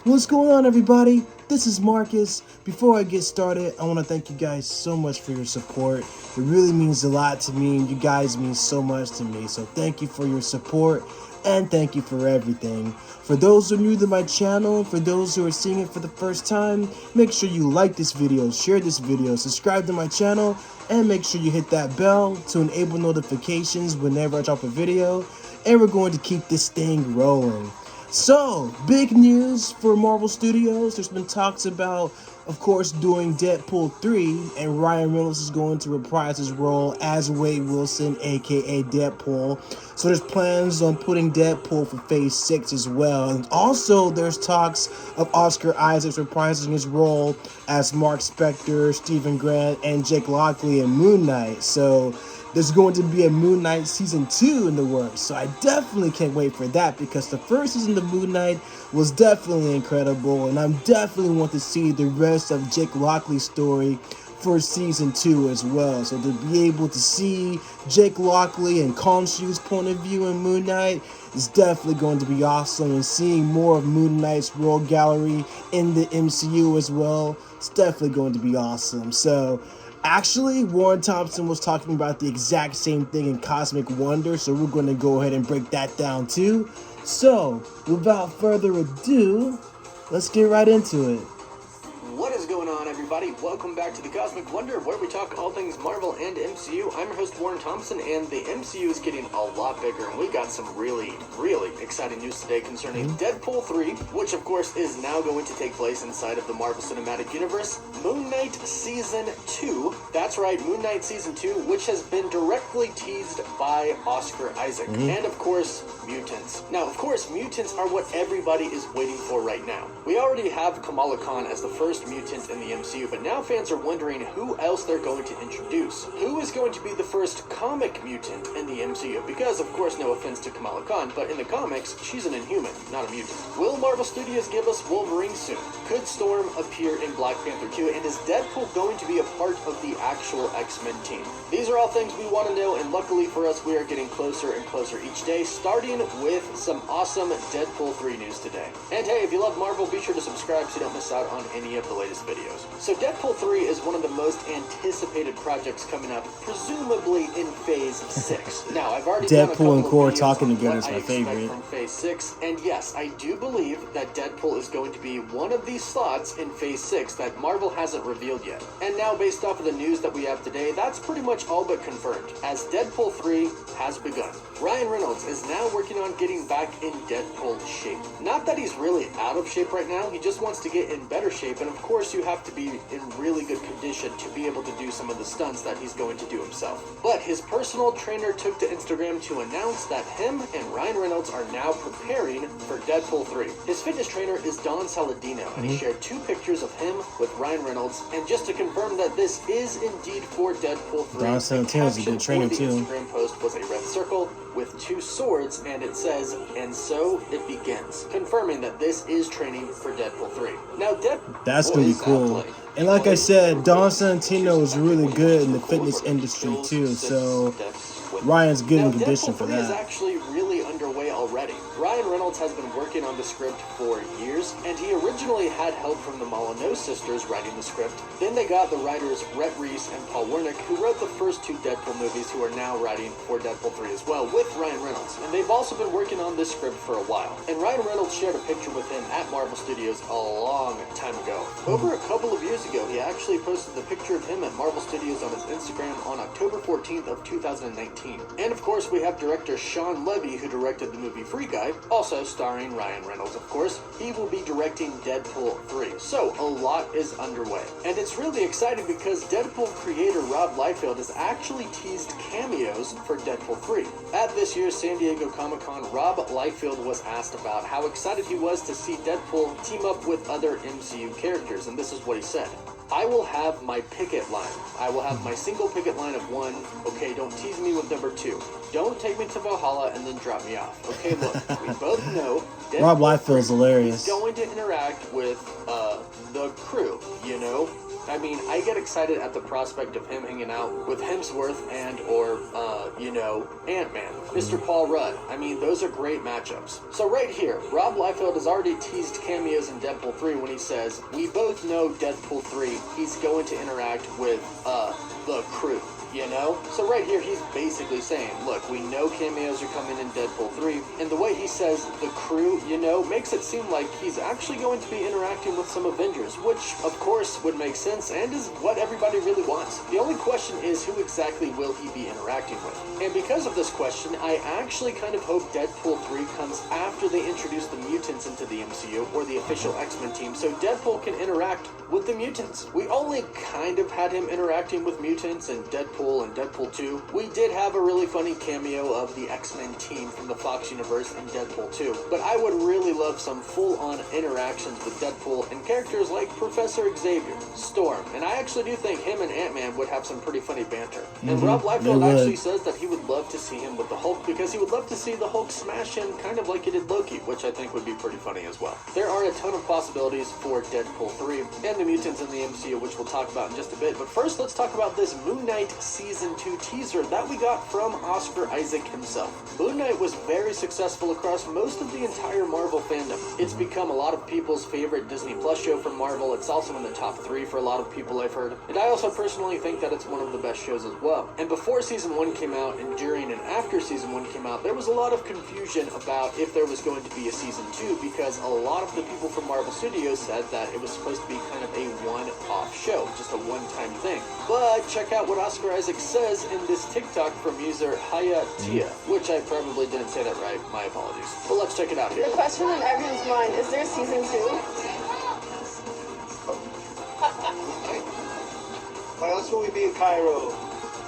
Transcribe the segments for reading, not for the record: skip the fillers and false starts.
What's going on, everybody? This is Marcus. Before I get started, I want to thank you guys so much for your support. It really means a lot to me, and you guys mean so much to me. So thank you for your support, and thank you for everything. For those who are new to my channel, for those who are seeing it for the first time, make sure you like this video, share this video, subscribe to my channel, and make sure you hit that bell to enable notifications whenever I drop a video. And we're going to keep this thing rolling. So, big news for Marvel Studios. There's been talks about, of course, doing Deadpool 3, and Ryan Reynolds is going to reprise his role as Wade Wilson, aka Deadpool. So there's plans on putting Deadpool for Phase 6 as well. And also, there's talks of Oscar Isaac reprising his role as Mark Spector, Stephen Grant, and Jake Lockley in Moon Knight. So there's going to be a Moon Knight Season 2 in the works, so I definitely can't wait for that, because the first season of Moon Knight was definitely incredible, and I definitely want to see the rest of Jake Lockley's story for Season 2 as well. So to be able to see Jake Lockley and Khonshu's point of view in Moon Knight is definitely going to be awesome, and seeing more of Moon Knight's World Gallery in the MCU as well, it's definitely going to be awesome. So actually, Warren Thompson was talking about the exact same thing in Cosmic Wonder, so we're going to go ahead and break that down too. So, without further ado, let's get right into it. What is going on, everybody? Welcome back to the Cosmic Wonder, where we talk all things Marvel and MCU. I'm your host, Warren Thompson, and the MCU is getting a lot bigger, and we got some really exciting news today concerning Deadpool 3, which of course is now going to take place inside of the Marvel Cinematic Universe, Moon Knight Season 2, that's right, Moon Knight Season 2, which has been directly teased by Oscar Isaac, and of course, mutants. Now, of course, mutants are what everybody is waiting for right now. We already have Kamala Khan as the first mutant in the MCU, but now fans are wondering who else they're going to introduce. Who is going to be the first comic mutant in the MCU? Because, of course, no offense to Kamala Khan, but in the comics, she's an Inhuman, not a mutant. Will Marvel Studios give us Wolverine soon? Could Storm appear in Black Panther 2? And is Deadpool going to be a part of the actual X-Men team? These are all things we want to know, and luckily for us, we are getting closer and closer each day, starting with some awesome Deadpool 3 news today. And hey, if you love Marvel, be sure to subscribe so you don't miss out on any of the latest videos. So Deadpool 3 is one of the most anticipated projects coming up, presumably in Phase 6. Now, I've already done a couple Deadpool and Core of videos talking on together what is I my expect favorite. from Phase 6, and yes, I do believe that Deadpool is going to be one of these slots in Phase 6 that Marvel hasn't revealed yet. And now, based off of the news that we have today, that's pretty much all but confirmed, as Deadpool 3 has begun. Ryan Reynolds is now working on getting back in Deadpool shape. Not that he's really out of shape right now, he just wants to get in better shape, and of course you have to be in really good condition to be able to do some of the stunts that he's going to do himself. But his personal trainer took to Instagram to announce that him and Ryan Reynolds are now preparing for Deadpool 3. His fitness trainer is Don Saladino, and he shared 2 pictures of him with Ryan Reynolds, and just to confirm that this is indeed for Deadpool 3, Don Saladino's a good trainer the too. Instagram post was a red circle with 2 swords, and it says, "And so it begins," confirming that this is training for Deadpool 3. Now, That's going to be cool. And like I said, Don Santino is really good in the fitness industry too, so Ryan's good in condition for Deadpool 3 is that. actually really underway already. Ryan Reynolds has been working on the script for years, and he originally had help from the Molyneux sisters writing the script. Then they got the writers Rhett Reese and Paul Wernick, who wrote the first 2 Deadpool movies, who are now writing for Deadpool 3 as well, with Ryan Reynolds. And they've also been working on this script for a while. And Ryan Reynolds shared a picture with him at Marvel Studios a long time ago. Over a couple of years ago, he actually posted the picture of him at Marvel Studios on his Instagram on October 14th of 2019. And of course, we have director Sean Levy, who directed the movie Free Guy, also starring Ryan Reynolds, of course. He will be directing Deadpool 3. So, a lot is underway. And it's really exciting because Deadpool creator Rob Liefeld has actually teased cameos for Deadpool 3. At this year's San Diego Comic-Con, Rob Liefeld was asked about how excited he was to see Deadpool team up with other MCU characters, and this is what he said. "I will have my picket line. I will have my single picket line of 1. Okay, don't tease me with number 2. Don't take me to Valhalla and then drop me off. Okay, look, we both know Rob Deadpool Liefeld's hilarious. is going to interact with the crew, you know? I mean, I get excited at the prospect of him hanging out with Hemsworth and or, Ant-Man. Mr. Paul Rudd. I mean, those are great matchups. So right here, Rob Liefeld has already teased cameos in Deadpool 3 when he says, we both know Deadpool 3, he's going to interact with, the crew. You know? So right here, he's basically saying, look, we know cameos are coming in Deadpool 3, and the way he says the crew, makes it seem like he's actually going to be interacting with some Avengers, which, of course, would make sense and is what everybody really wants. The only question is, who exactly will he be interacting with? And because of this question, I actually kind of hope Deadpool 3 comes after they introduce the mutants into the MCU, or the official X-Men team, so Deadpool can interact with the mutants. We only kind of had him interacting with mutants in Deadpool and Deadpool 2. We did have a really funny cameo of the X-Men team from the Fox universe in Deadpool 2, but I would really love some full-on interactions with Deadpool and characters like Professor Xavier, Storm, and I actually do think him and Ant-Man would have some pretty funny banter. And Rob Liefeld actually says that he would love to see him with the Hulk because he would love to see the Hulk smash him kind of like he did Loki, which I think would be pretty funny as well. There are a ton of possibilities for Deadpool 3 and the mutants in the MCU, which we'll talk about in just a bit, but first let's talk about this Moon Knight Season 2 teaser that we got from Oscar Isaac himself. Moon Knight was very successful across most of the entire Marvel fandom. It's become a lot of people's favorite Disney Plus show from Marvel. It's also in the top 3 for a lot of people I've heard, and I also personally think that it's one of the best shows as well. And before Season 1 came out, and during and after Season 1 came out, there was a lot of confusion about if there was going to be a Season 2 because a lot of the people from Marvel Studios said that it was supposed to be kind of a one-off show, just a one-time thing. But check out what Oscar Isaac says in this TikTok from user Hayatia, which I probably didn't say that right, my apologies. But let's check it out here. The question on everyone's mind, is there Season 2? Why else will we be in Cairo?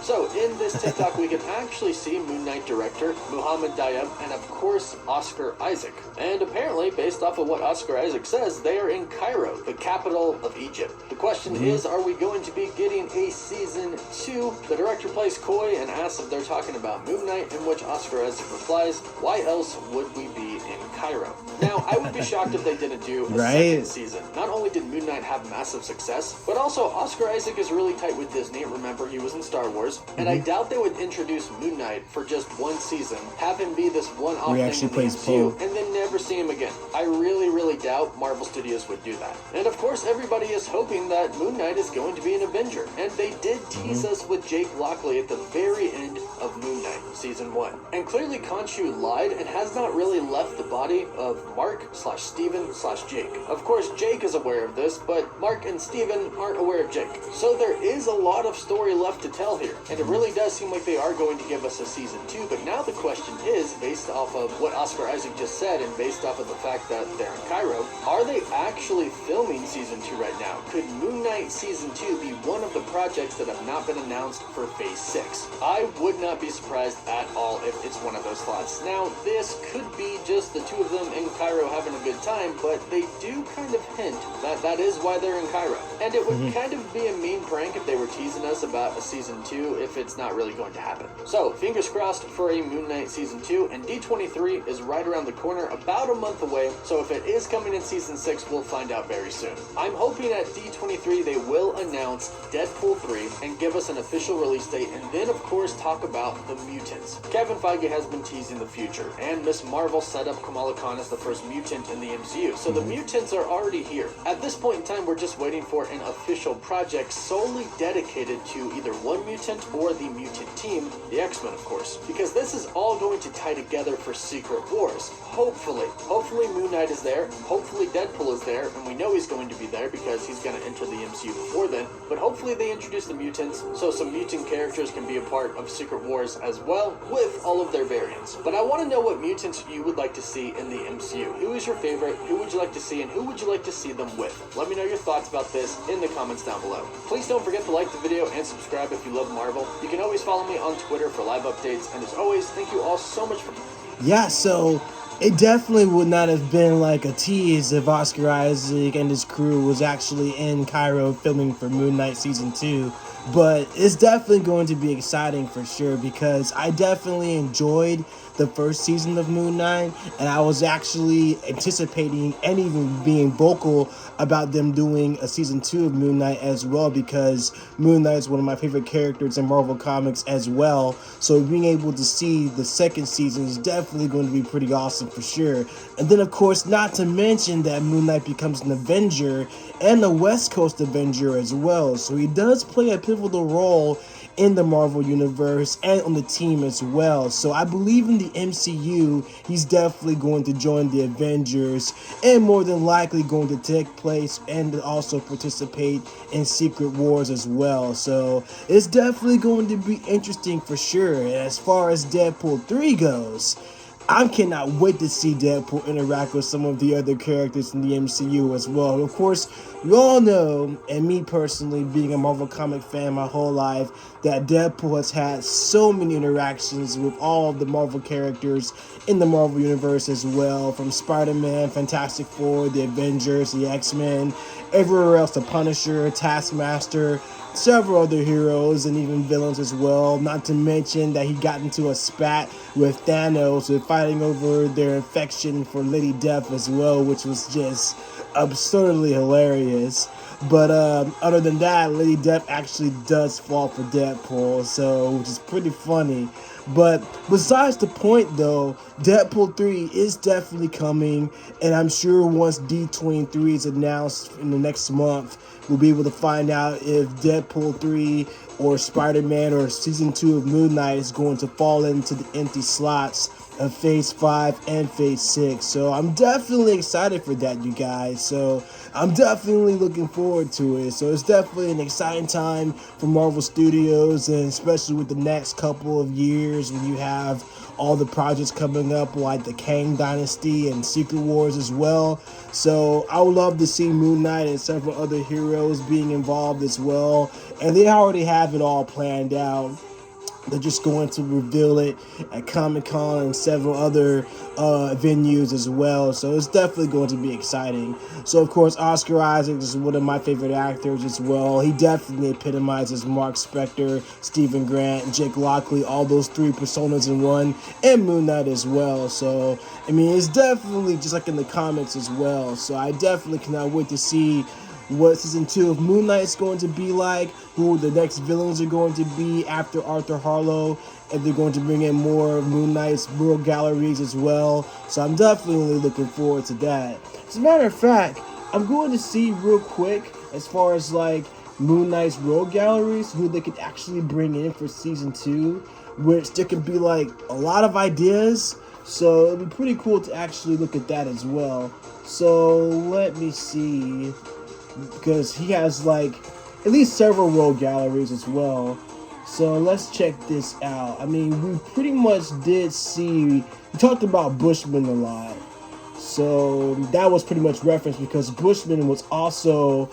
So, in this TikTok, we can actually see Moon Knight director Muhammad Diab and, of course, Oscar Isaac. And apparently, based off of what Oscar Isaac says, they are in Cairo, the capital of Egypt. The question is, are we going to be getting a Season 2? The director plays coy and asks if they're talking about Moon Knight, in which Oscar Isaac replies, why else would we be in Cairo? Now, I would be shocked if they didn't do a second season. Not only did Moon Knight have massive success, but also Oscar Isaac is really tight with Disney. Remember, he was in Star Wars. And I doubt they would introduce Moon Knight for just one season, have him be this one-off thing in the MCU, and then never see him again. I really, really doubt Marvel Studios would do that. And of course, everybody is hoping that Moon Knight is going to be an Avenger. And they did tease us with Jake Lockley at the very end of Moon Knight, Season 1. And clearly Khonshu lied and has not really left the body of Mark/Steven/Jake. Of course, Jake is aware of this, but Mark and Steven aren't aware of Jake. So there is a lot of story left to tell here. And it really does seem like they are going to give us a Season 2, but now the question is, based off of what Oscar Isaac just said and based off of the fact that they're in Cairo, are they actually filming Season 2 right now? Could Moon Knight Season 2 be one of the projects that have not been announced for Phase 6? I would not be surprised at all if it's one of those slots. Now, this could be just the two of them in Cairo having a good time, but they do kind of hint that that is why they're in Cairo. And it would kind of be a mean prank if they were teasing us about a Season 2 if it's not really going to happen. So, fingers crossed for a Moon Knight Season 2, and D23 is right around the corner, about a month away, so if it is coming in Season 6, we'll find out very soon. I'm hoping at D23 they will announce Deadpool 3 and give us an official release date, and then of course talk about the mutants. Kevin Feige has been teasing the future, and Miss Marvel set up Kamala Khan as the first mutant in the MCU, so the mutants are already here. At this point in time, we're just waiting for an official project solely dedicated to either one mutant or the mutant team, the X-Men of course, because this is all going to tie together for Secret Wars. Hopefully Moon Knight is there, hopefully Deadpool is there, and we know he's going to be there because he's going to enter the MCU before then, but hopefully they introduce the mutants so some mutant characters can be a part of Secret Wars as well, with all of their variants. But I want to know what mutants you would like to see in the MCU. Who is your favorite, who would you like to see, and who would you like to see them with? Let me know your thoughts about this in the comments down below. Please don't forget to like the video and subscribe if you love Marvel. You can always follow me on Twitter for live updates, and as always, thank you all so much for... Yeah, so it definitely would not have been like a tease if Oscar Isaac and his crew was actually in Cairo filming for Moon Knight Season 2. But it's definitely going to be exciting for sure, because I definitely enjoyed the first season of Moon Knight, and I was actually anticipating and even being vocal about them doing a season 2 of Moon Knight as well, because Moon Knight is one of my favorite characters in Marvel Comics as well. So being able to see the second season is definitely going to be pretty awesome for sure. And then, of course, not to mention that Moon Knight becomes an Avenger and a West Coast Avenger as well. So he does play a pivotal role in the Marvel Universe and on the team as well. So I believe in the MCU, he's definitely going to join the Avengers and more than likely going to take place and also participate in Secret Wars as well. So it's definitely going to be interesting for sure. And as far as Deadpool 3 goes, I cannot wait to see Deadpool interact with some of the other characters in the MCU as well. Of course, we all know, and me personally, being a Marvel comic fan my whole life, that Deadpool has had so many interactions with all of the Marvel characters in the Marvel Universe as well, from Spider-Man, Fantastic Four, the Avengers, the X-Men, everywhere else, the Punisher, Taskmaster, several other heroes and even villains as well. Not to mention that he got into a spat with Thanos with fighting over their affection for Lady Death as well, which was just absurdly hilarious. But other than that, Lady Death actually does fall for Deadpool, so which is pretty funny. But besides the point though, Deadpool 3 is definitely coming, and I'm sure once D23 is announced in the next month, we'll be able to find out if Deadpool 3 or Spider-Man or Season 2 of Moon Knight is going to fall into the empty slots of Phase 5 and Phase 6. So I'm definitely excited for that, you guys. So I'm definitely looking forward to it. So it's definitely an exciting time for Marvel Studios, and especially with the next couple of years when you have all the projects coming up like the Kang Dynasty and Secret Wars as well. So I would love to see Moon Knight and several other heroes being involved as well. And they already have it all planned out. They're just going to reveal it at Comic-Con and several other venues as well. So it's definitely going to be exciting. So, of course, Oscar Isaac is one of my favorite actors as well. He definitely epitomizes Mark Spector, Stephen Grant, Jake Lockley, all those three personas in one, and Moon Knight as well. So, I mean, it's definitely just like in the comics as well. So I definitely cannot wait to see what Season 2 of Moon Knight is going to be like, who the next villains are going to be after Arthur Harlow, and they're going to bring in more of Moon Knight's world galleries as well. So I'm definitely looking forward to that. As a matter of fact, I'm going to see real quick, as far as like Moon Knight's world galleries, who they could actually bring in for Season 2, which there could be like a lot of ideas. So it'd be pretty cool to actually look at that as well. So let me see, because he has like at least several world galleries as well. So let's check this out. I mean, we pretty much did see, we talked about Bushman a lot. So that was pretty much referenced because Bushman was also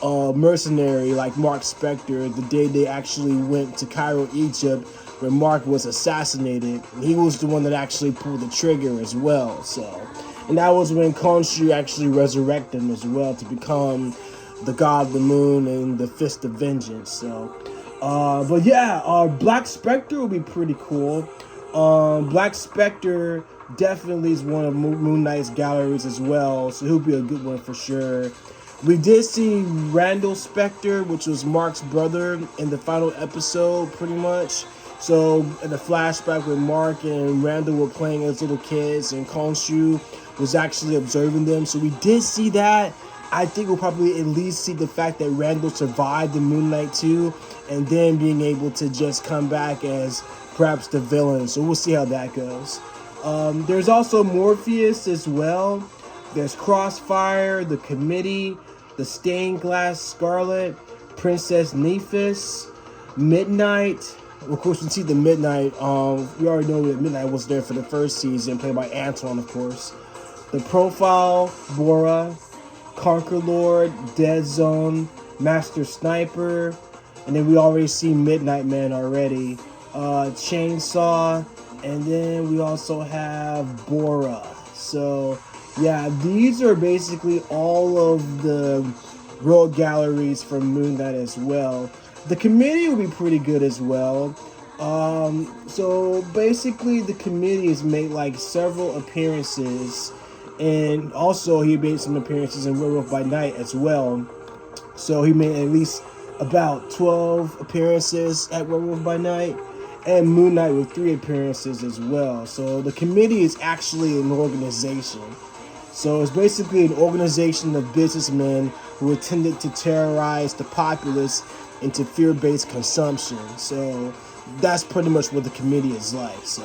a mercenary like Mark Spector the day they actually went to Cairo, Egypt, where Mark was assassinated. He was the one that actually pulled the trigger as well. So, and that was when Khonshu actually resurrected him as well to become the God of the Moon and the Fist of Vengeance. So, but yeah, Black Spectre will be pretty cool. Black Spectre definitely is one of Moon Knight's galleries as well, so he'll be a good one for sure. We did see Randall Spectre, which was Mark's brother, in the final episode, pretty much. So, in the flashback when Mark and Randall were playing as little kids, and Khonshu was actually observing them, so we did see that. I think we'll probably at least see the fact that Randall survived the Moon Knight 2, and then being able to just come back as perhaps the villain. So we'll see how that goes. There's also Morpheus as well. There's Crossfire, the Committee, the Stained Glass Scarlet, Princess Nephis, Midnight. Of course, we see the Midnight. We already know that Midnight was there for the first season, played by Antoine, of course. The Profile, Bora, Conquer Lord, Dead Zone, Master Sniper, and then we already see Midnight Man already. Chainsaw, and then we also have Bora. So yeah, these are basically all of the world galleries from Moon Knight as well. The Committee will be pretty good as well. So basically, the committee has made like several appearances, and also he made some appearances in Werewolf by Night as well. So he made at least about 12 appearances at Werewolf by Night, and Moon Knight with 3 appearances as well. So the committee is actually an organization. So it's basically an organization of businessmen who intended to terrorize the populace into fear-based consumption. So that's pretty much what the committee is like. So,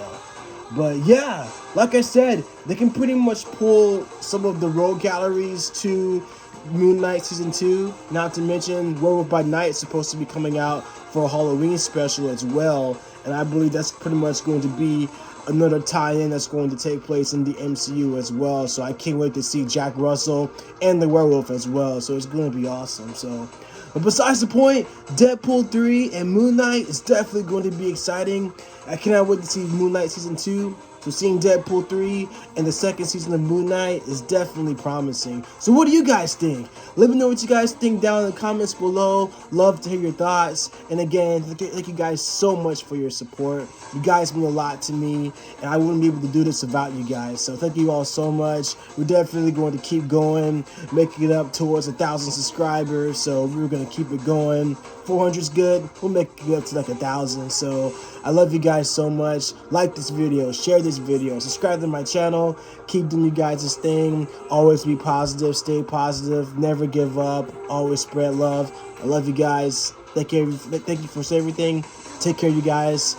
but yeah, like I said, they can pretty much pull some of the road galleries to Moon Knight Season 2. Not to mention, Werewolf by Night is supposed to be coming out for a Halloween special as well. And I believe that's pretty much going to be another tie-in that's going to take place in the MCU as well. So I can't wait to see Jack Russell and the werewolf as well. So it's going to be awesome. So, but besides the point, Deadpool 3 and Moon Knight is definitely going to be exciting. I cannot wait to see Moon Knight Season 2. So seeing Deadpool 3 and the second season of Moon Knight is definitely promising. So what do you guys think? Let me know what you guys think down in the comments below. Love to hear your thoughts. And again, thank you guys so much for your support. You guys mean a lot to me, and I wouldn't be able to do this without you guys. So thank you all so much. We're definitely going to keep going, making it up towards 1,000 subscribers. So we're going to keep it going. 400's good. We'll make it up to like 1,000. So I love you guys so much. Like this video, share this video, subscribe to my channel. Keep doing you guys' thing. Always be positive, stay positive, never give up, always spread love. I love you guys. Thank you for everything. Take care, you guys.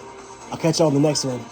I'll catch y'all in the next one.